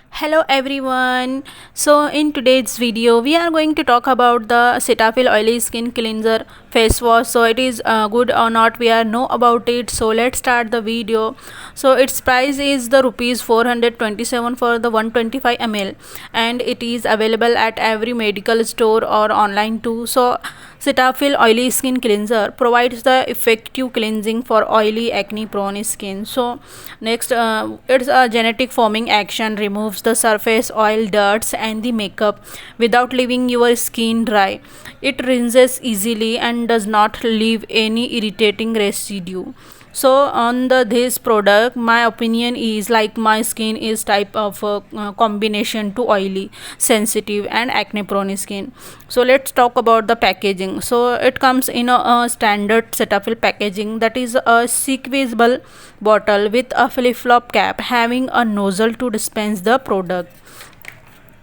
Hello everyone. So in today's video we are going to talk about the cetaphil oily skin cleanser face wash. So it is good or not, we are know about it. So let's start the video. So its price is the rupees 427 for the 125 ml, and it is available at every medical store or online too. So cetaphil oily skin cleanser provides the effective cleansing for oily acne prone skin. So next, it's a genetic foaming action, removes the surface oil, dirts and the makeup without leaving your skin dry. It rinses easily and does not leave any irritating residue. So on the this product, my opinion is like my skin is type of combination to oily, sensitive and acne prone skin. So let's talk about the packaging. So it comes in a standard cetaphil packaging, that is a squeezable bottle with a flip flop cap having a nozzle to dispense the product.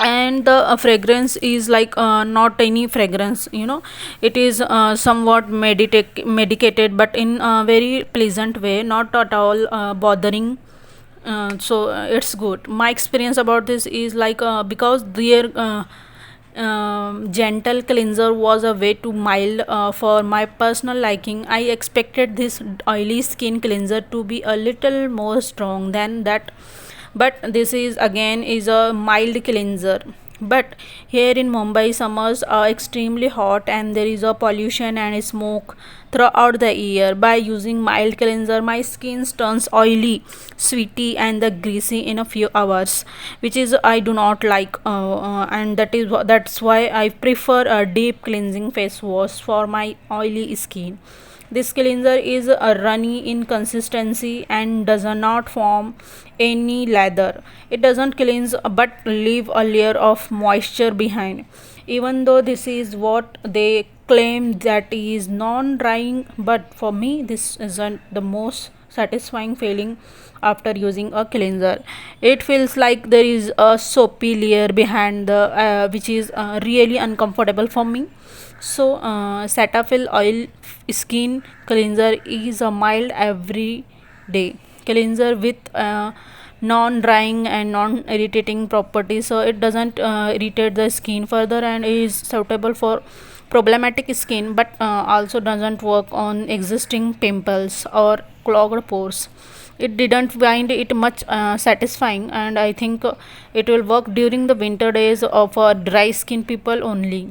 And the fragrance is like not any fragrance, it is somewhat medicated, but in a very pleasant way, not at all bothering. It's good. My experience about this is like because their gentle cleanser was a way too mild for my personal liking. I expected this oily skin cleanser to be a little more strong than that, but this is again is a mild cleanser. But here in Mumbai, summers are extremely hot and there is a pollution and smoke throughout the year. By using mild cleanser, my skin turns oily, sweaty and the greasy in a few hours, which is I do not like, and that's why I prefer a deep cleansing face wash for my oily skin. This cleanser is a runny in consistency and does not form any lather. It doesn't cleanse but leave a layer of moisture behind. Even though this is what they claim that is non-drying, but for me this isn't the most satisfying feeling after using a cleanser. It feels like there is a soapy layer behind the which is really uncomfortable for me. So cetaphil oil skin cleanser is a mild everyday cleanser with non-drying and non-irritating properties, so it doesn't irritate the skin further and is suitable for problematic skin, but also doesn't work on existing pimples or clogged pores. It didn't find it much satisfying, and I think it will work during the winter days of dry skin people only.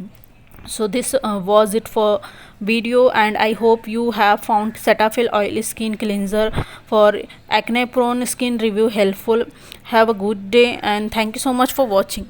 So this was it for video, and I hope you have found cetaphil oil skin cleanser for acne prone skin review helpful. Have a good day and thank you so much for watching.